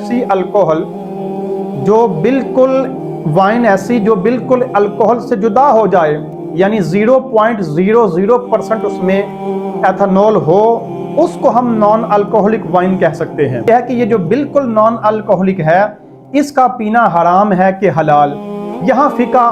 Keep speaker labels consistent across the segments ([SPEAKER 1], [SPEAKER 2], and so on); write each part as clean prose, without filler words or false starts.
[SPEAKER 1] ایسی الکوہل جو بالکل وائن ایسی جو بالکل الکوہل سے جدا ہو جائے، یعنی 0.00% اس میں ایتھنول ہو، اس کو ہم نان الکوہلک وائن کہہ سکتے ہیں۔ یہ ہے کہ یہ جو بالکل نان الکوہلک ہے، اس کا پینا حرام ہے کہ حلال؟ یہاں فقہ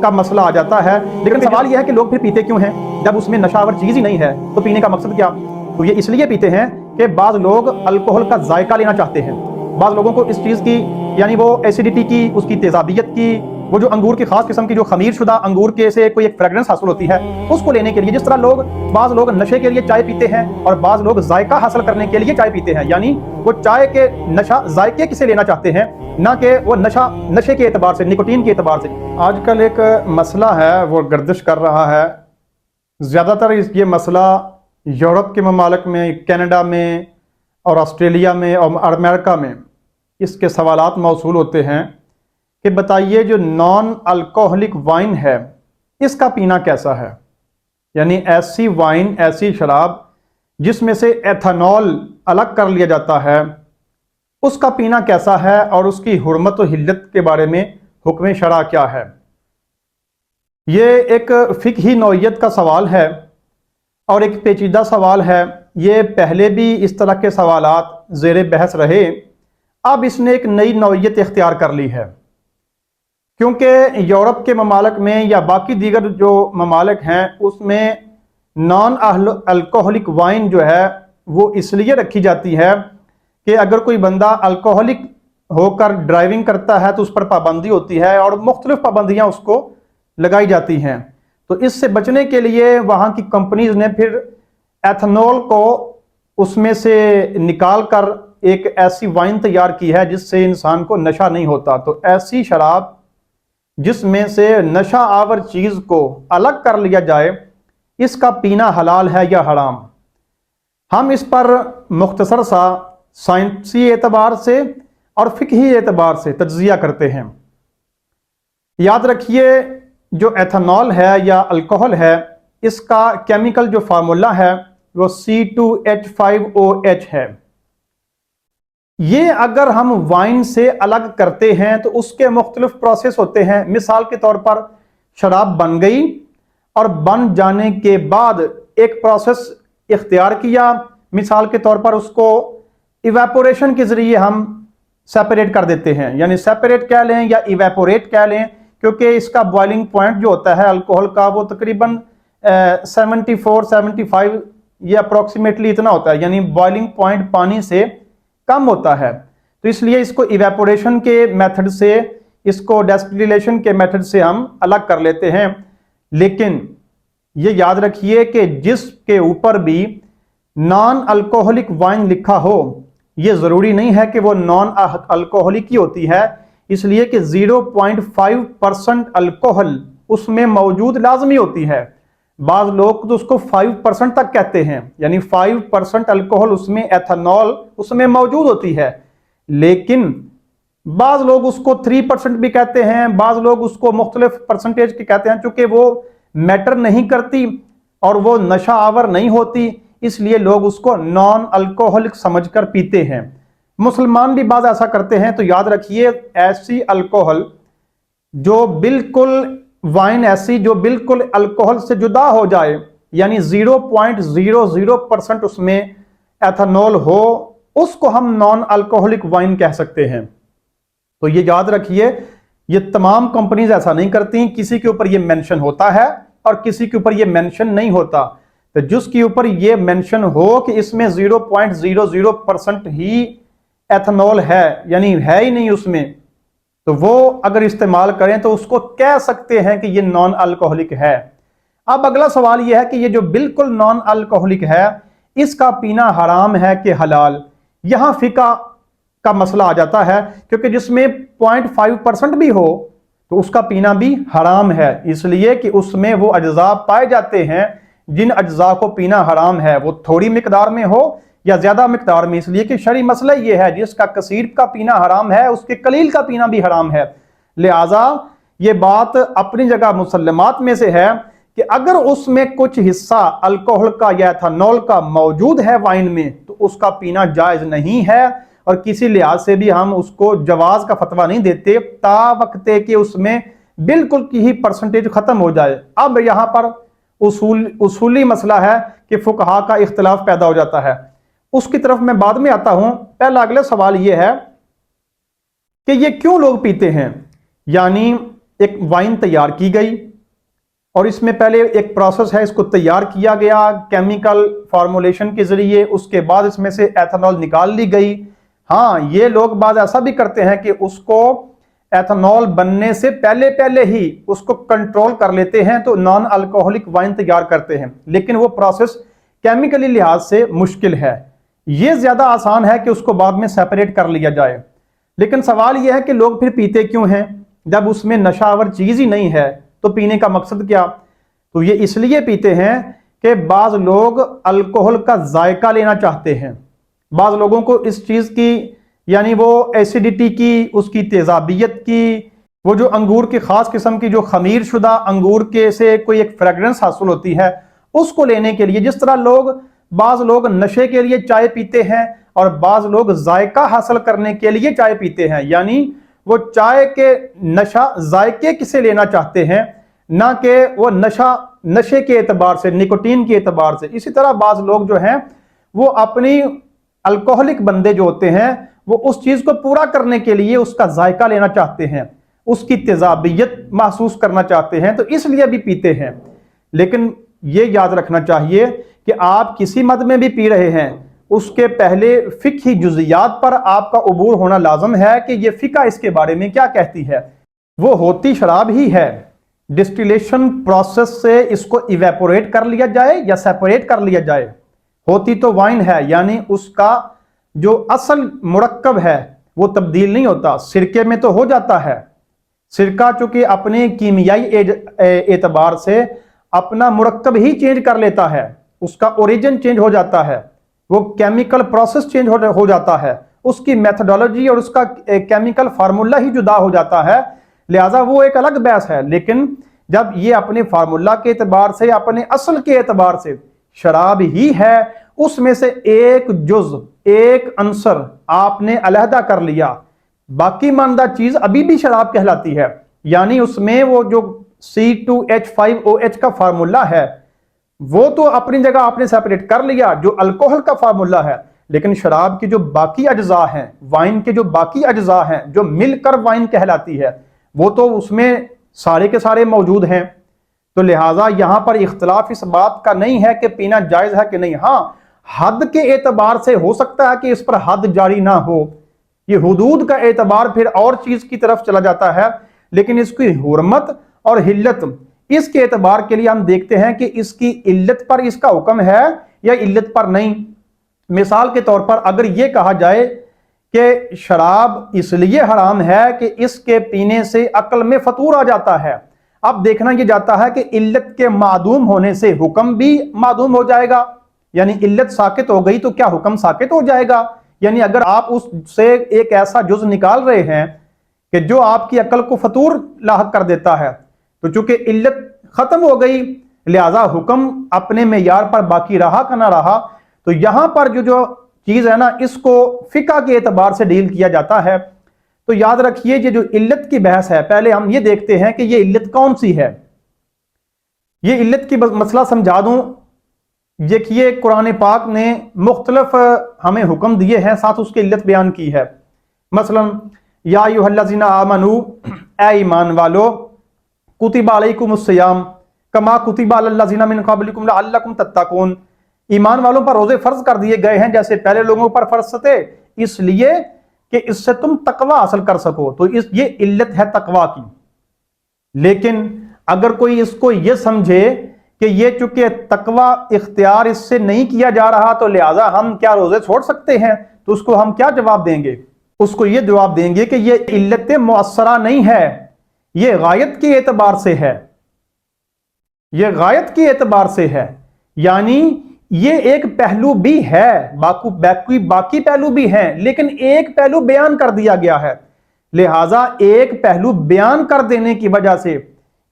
[SPEAKER 1] کا مسئلہ آ جاتا ہے، لیکن سوال یہ ہے کہ لوگ پھر پیتے کیوں ہیں جب اس میں نشہ آور چیز ہی نہیں ہے؟ تو پینے کا مقصد کیا؟ تو یہ اس لیے پیتے ہیں کہ بعض لوگ الکوہل کا ذائقہ لینا چاہتے ہیں، بعض لوگوں کو اس چیز کی یعنی وہ ایسیڈیٹی کی، اس کی تیزابیت کی، وہ جو انگور کی خاص قسم کی جو خمیر شدہ انگور کے سے کوئی ایک فریگرنس حاصل ہوتی ہے، اس کو لینے کے لیے، جس طرح بعض لوگ نشے کے لیے چائے پیتے ہیں اور بعض لوگ ذائقہ حاصل کرنے کے لیے چائے پیتے ہیں، یعنی وہ چائے کے نشہ ذائقے سے لینا چاہتے ہیں، نہ کہ وہ نشے کے اعتبار سے، نکوٹین کے اعتبار سے۔ آج کل ایک مسئلہ ہے وہ گردش کر رہا ہے، زیادہ تر یہ مسئلہ یورپ کے ممالک میں، کینیڈا میں اور آسٹریلیا میں اور امریکہ میں اس کے سوالات موصول ہوتے ہیں کہ بتائیے جو نان الکوہلک وائن ہے اس کا پینا کیسا ہے؟ یعنی ایسی وائن، ایسی شراب جس میں سے ایتھنول الگ کر لیا جاتا ہے، اس کا پینا کیسا ہے اور اس کی حرمت و حلت کے بارے میں حکم شرع کیا ہے؟ یہ ایک فقہی نوعیت کا سوال ہے اور ایک پیچیدہ سوال ہے۔ یہ پہلے بھی اس طرح کے سوالات زیر بحث رہے، اب اس نے ایک نئی نوعیت اختیار کر لی ہے، کیونکہ یورپ کے ممالک میں یا باقی دیگر جو ممالک ہیں اس میں نان الکوہلک وائن جو ہے وہ اس لیے رکھی جاتی ہے کہ اگر کوئی بندہ الکوہلک ہو کر ڈرائیونگ کرتا ہے تو اس پر پابندی ہوتی ہے اور مختلف پابندیاں اس کو لگائی جاتی ہیں، تو اس سے بچنے کے لیے وہاں کی کمپنیز نے پھر ایتھنول کو اس میں سے نکال کر ایک ایسی وائن تیار کی ہے جس سے انسان کو نشہ نہیں ہوتا۔ تو ایسی شراب جس میں سے نشہ آور چیز کو الگ کر لیا جائے، اس کا پینا حلال ہے یا حرام؟ ہم اس پر مختصر سا سائنسی اعتبار سے اور فقہی اعتبار سے تجزیہ کرتے ہیں۔ یاد رکھیے جو ایتھنول ہے یا الکوہل ہے، اس کا کیمیکل جو فارمولا ہے وہ C2H5OH ہے۔ یہ اگر ہم وائن سے الگ کرتے ہیں تو اس کے مختلف پروسیس ہوتے ہیں۔ مثال کے طور پر شراب بن گئی اور بن جانے کے بعد ایک پروسیس اختیار کیا، مثال کے طور پر اس کو ایویپوریشن کے ذریعے ہم سیپریٹ کر دیتے ہیں، یعنی سیپریٹ کہہ لیں یا ایویپوریٹ کہہ لیں، کیونکہ اس کا بوائلنگ پوائنٹ جو ہوتا ہے الکوہل کا وہ تقریباً 74-75 یہ اپروکسیمیٹلی اتنا ہوتا ہے، یعنی بوائلنگ پوائنٹ پانی سے کم ہوتا ہے، تو اس لیے اس کو ایویپوریشن کے میتھڈ سے، اس کو ڈسٹیلیشن کے میتھڈ سے ہم الگ کر لیتے ہیں۔ لیکن یہ یاد رکھیے کہ جس کے اوپر بھی نان الکوہلک وائن لکھا ہو، یہ ضروری نہیں ہے کہ وہ نان الکوہلک ہی ہوتی ہے، اس لیے کہ 0.5% الکوہل اس میں موجود لازمی ہوتی ہے۔ بعض لوگ تو اس کو 5% تک کہتے ہیں، یعنی 5% الکوہل اس میں، ایتھنول اس میں موجود ہوتی ہے، لیکن بعض لوگ اس کو 3% بھی کہتے ہیں، بعض لوگ اس کو مختلف پرسنٹیج کی کہتے ہیں، چونکہ وہ میٹر نہیں کرتی اور وہ نشہ آور نہیں ہوتی، اس لیے لوگ اس کو نان الکوہلک سمجھ کر پیتے ہیں۔ مسلمان بھی بعض ایسا کرتے ہیں۔ تو یاد رکھیے ایسی الکوہل جو بالکل وائن ایسی جو بالکل الکوہل سے جدا ہو جائے، یعنی 0.00% اس میں ایتھنول ہو، اس کو ہم نان الکوہلک وائن کہہ سکتے ہیں۔ تو یہ یاد رکھیے یہ تمام کمپنیز ایسا نہیں کرتی، کسی کے اوپر یہ مینشن ہوتا ہے اور کسی کے اوپر یہ مینشن نہیں ہوتا۔ تو جس کے اوپر یہ مینشن ہو کہ اس میں 0.00% ہی ایتھنول ہے، یعنی ہے ہی نہیں اس میں، تو وہ اگر استعمال کریں تو اس کو کہہ سکتے ہیں کہ یہ نان الکوہلک ہے۔ اب اگلا سوال یہ ہے کہ یہ جو بالکل نان الکوہلک ہے اس کا پینا حرام ہے کہ حلال؟ یہاں فقہ کا مسئلہ آ جاتا ہے، کیونکہ جس میں 0.5% بھی ہو تو اس کا پینا بھی حرام ہے، اس لیے کہ اس میں وہ اجزاء پائے جاتے ہیں جن اجزاء کو پینا حرام ہے، وہ تھوڑی مقدار میں ہو یا زیادہ مقدار میں، اس لیے کہ شرعی مسئلہ یہ ہے جس کا کثیر کا پینا حرام ہے اس کے قلیل کا پینا بھی حرام ہے۔ لہٰذا یہ بات اپنی جگہ مسلمات میں سے ہے کہ اگر اس میں کچھ حصہ الکوہل کا یا ایتھنول کا موجود ہے وائن میں تو اس کا پینا جائز نہیں ہے، اور کسی لحاظ سے بھی ہم اس کو جواز کا فتویٰ نہیں دیتے تا وقت کہ اس میں بالکل کی ہی پرسنٹیج ختم ہو جائے۔ اب یہاں پر اصولی مسئلہ ہے کہ فقہا کا اختلاف پیدا ہو جاتا ہے، اس کی طرف میں بعد میں آتا ہوں۔ پہلا اگلا سوال یہ ہے کہ یہ کیوں لوگ پیتے ہیں؟ یعنی ایک وائن تیار کی گئی اور اس میں پہلے ایک پروسیس ہے، اس کو تیار کیا گیا کیمیکل فارمولیشن کے ذریعے، اس کے بعد اس میں سے ایتھنول نکال لی گئی۔ ہاں، یہ لوگ بعض ایسا بھی کرتے ہیں کہ اس کو ایتھنول بننے سے پہلے ہی اس کو کنٹرول کر لیتے ہیں تو نان الکوہلک وائن تیار کرتے ہیں، لیکن وہ پروسیس کیمیکلی لحاظ سے مشکل ہے۔ یہ زیادہ آسان ہے کہ اس کو بعد میں سیپریٹ کر لیا جائے، لیکن سوال یہ ہے کہ لوگ پھر پیتے کیوں ہیں جب اس میں نشہ آور چیز ہی نہیں ہے؟ تو پینے کا مقصد کیا؟ تو یہ اس لیے پیتے ہیں کہ بعض لوگ الکوہل کا ذائقہ لینا چاہتے ہیں، بعض لوگوں کو اس چیز کی یعنی وہ ایسیڈیٹی کی، اس کی تیزابیت کی، وہ جو انگور کی خاص قسم کی جو خمیر شدہ انگور کے سے کوئی ایک فریگرنس حاصل ہوتی ہے، اس کو لینے کے لیے، جس طرح بعض لوگ نشے کے لیے چائے پیتے ہیں اور بعض لوگ ذائقہ حاصل کرنے کے لیے چائے پیتے ہیں، یعنی وہ چائے کے نشہ ذائقے کسے لینا چاہتے ہیں، نہ کہ وہ نشے کے اعتبار سے، نکوٹین کے اعتبار سے۔ اسی طرح بعض لوگ جو ہیں وہ اپنی الکوہلک بندے جو ہوتے ہیں وہ اس چیز کو پورا کرنے کے لیے اس کا ذائقہ لینا چاہتے ہیں، اس کی تیزابیت محسوس کرنا چاہتے ہیں، تو اس لیے بھی پیتے ہیں۔ لیکن یہ یاد رکھنا چاہیے کہ آپ کسی مد میں بھی پی رہے ہیں، اس کے پہلے فقہی جزیات پر آپ کا عبور ہونا لازم ہے کہ یہ فقہ اس کے بارے میں کیا کہتی ہے۔ وہ ہوتی شراب ہی ہے، ڈسٹیلیشن پروسیس سے اس کو ایویپوریٹ کر لیا جائے یا سیپریٹ کر لیا جائے، ہوتی تو وائن ہے، یعنی اس کا جو اصل مرکب ہے وہ تبدیل نہیں ہوتا۔ سرکے میں تو ہو جاتا ہے، سرکہ چونکہ اپنے کیمیائی اعتبار سے اپنا مرکب ہی چینج کر لیتا ہے، اس کا اوریجن چینج ہو جاتا ہے، وہ کیمیکل پروسیس چینج ہو جاتا ہے، اس کی میتھڈولوجی اور اس کا کیمیکل فارمولا ہی جدا ہو جاتا ہے، لہٰذا وہ ایک الگ بحث ہے۔ لیکن جب یہ اپنے فارمولا کے اعتبار سے، اپنے اصل کے اعتبار سے شراب ہی ہے، اس میں سے ایک جز، ایک عنصر آپ نے علیحدہ کر لیا، باقی ماندہ چیز ابھی بھی شراب کہلاتی ہے، یعنی اس میں وہ جو C2H5OH کا فارمولا ہے وہ تو اپنی جگہ آپ نے سیپریٹ کر لیا جو الکوہل کا فارمولا ہے، لیکن شراب کی جو باقی اجزاء ہیں، وائن کے جو باقی اجزاء ہیں جو مل کر وائن کہلاتی ہے، وہ تو اس میں سارے کے سارے موجود ہیں۔ تو لہٰذا یہاں پر اختلاف اس بات کا نہیں ہے کہ پینا جائز ہے کہ نہیں۔ ہاں، حد کے اعتبار سے ہو سکتا ہے کہ اس پر حد جاری نہ ہو، یہ حدود کا اعتبار پھر اور چیز کی طرف چلا جاتا ہے، لیکن اس کی حرمت اور حلت اس کے اعتبار کے لیے ہم دیکھتے ہیں کہ اس کی علت پر اس کا حکم ہے یا علت پر نہیں۔ مثال کے طور پر اگر یہ کہا جائے کہ شراب اس لیے حرام ہے کہ اس کے پینے سے عقل میں فطور آ جاتا ہے، اب دیکھنا یہ جاتا ہے کہ علت کے معدوم ہونے سے حکم بھی معدوم ہو جائے گا، یعنی علت ساقط ہو گئی تو کیا حکم ساقط ہو جائے گا؟ یعنی اگر آپ اس سے ایک ایسا جز نکال رہے ہیں کہ جو آپ کی عقل کو فطور لاحق کر دیتا ہے، تو چونکہ علت ختم ہو گئی لہذا حکم اپنے معیار پر باقی رہا کہ نہ رہا۔ تو یہاں پر جو چیز ہے نا، اس کو فقہ کے اعتبار سے ڈیل کیا جاتا ہے۔ تو یاد رکھیے یہ جو علت کی بحث ہے، پہلے ہم یہ دیکھتے ہیں کہ یہ علت کون سی ہے۔ یہ علت کی مسئلہ سمجھا دوں۔ دیکھیے قرآن پاک نے مختلف ہمیں حکم دیے ہیں، ساتھ اس کی علت بیان کی ہے۔ مثلا یا ایھا الذین آمنوا، اے ایمان والو، کتب علیکم الصیام کما کتب علی الذین من قبلکم لعلکم تتقون، ایمان والوں پر روزے فرض کر دیے گئے ہیں جیسے پہلے لوگوں پر فرض تھے، اس لیے کہ اس سے تم تقوی حاصل کر سکو۔ تو یہ علت ہے تقوی کی۔ لیکن اگر کوئی اس کو یہ سمجھے کہ یہ چونکہ تقوی اختیار اس سے نہیں کیا جا رہا تو لہٰذا ہم کیا روزے چھوڑ سکتے ہیں، تو اس کو ہم کیا جواب دیں گے؟ اس کو یہ جواب دیں گے کہ یہ علت مؤثرہ نہیں ہے، یہ غایت کے اعتبار سے ہے، یہ غایت کے اعتبار سے ہے، یعنی یہ ایک پہلو بھی ہے، باقی پہلو بھی ہیں، لیکن ایک پہلو بیان کر دیا گیا ہے، لہٰذا ایک پہلو بیان کر دینے کی وجہ سے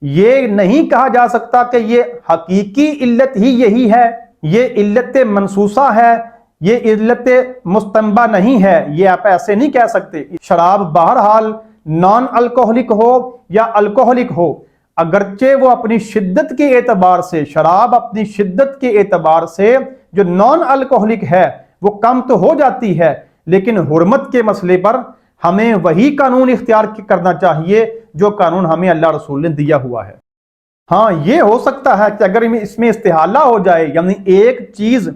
[SPEAKER 1] یہ نہیں کہا جا سکتا کہ یہ حقیقی علت ہی یہی ہے، یہ علت منصوصہ ہے، یہ علت مستنبع نہیں ہے، یہ آپ ایسے نہیں کہہ سکتے۔ شراب بہرحال نان الکوہلک ہو یا الکوہلک ہو، اگرچہ وہ اپنی شدت کے اعتبار سے، شراب اپنی شدت کے اعتبار سے جو نان الکوہلک ہے وہ کم تو ہو جاتی ہے، لیکن حرمت کے مسئلے پر ہمیں وہی قانون اختیار کرنا چاہیے جو قانون ہمیں اللہ رسول نے دیا ہوا ہے۔ ہاں یہ ہو سکتا ہے کہ اگر اس میں استحالہ ہو جائے، یعنی ایک چیز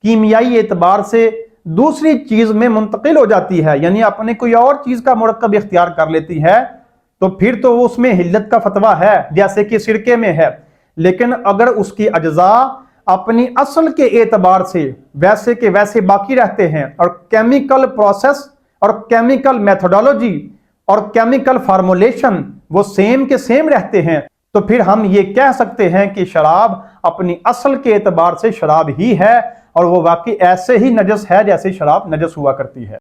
[SPEAKER 1] کیمیائی اعتبار سے دوسری چیز میں منتقل ہو جاتی ہے، یعنی اپنے کوئی اور چیز کا مرکب اختیار کر لیتی ہے، تو پھر تو اس میں حلت کا فتویٰ ہے، جیسے کہ سرکے میں ہے۔ لیکن اگر اس کی اجزاء اپنی اصل کے اعتبار سے ویسے کے ویسے باقی رہتے ہیں، اور کیمیکل پروسیس اور کیمیکل میتھڈولوجی اور کیمیکل فارمولیشن وہ سیم کے سیم رہتے ہیں، تو پھر ہم یہ کہہ سکتے ہیں کہ شراب اپنی اصل کے اعتبار سے شراب ہی ہے، اور وہ واقعی ایسے ہی نجس ہے جیسے شراب نجس ہوا کرتی ہے۔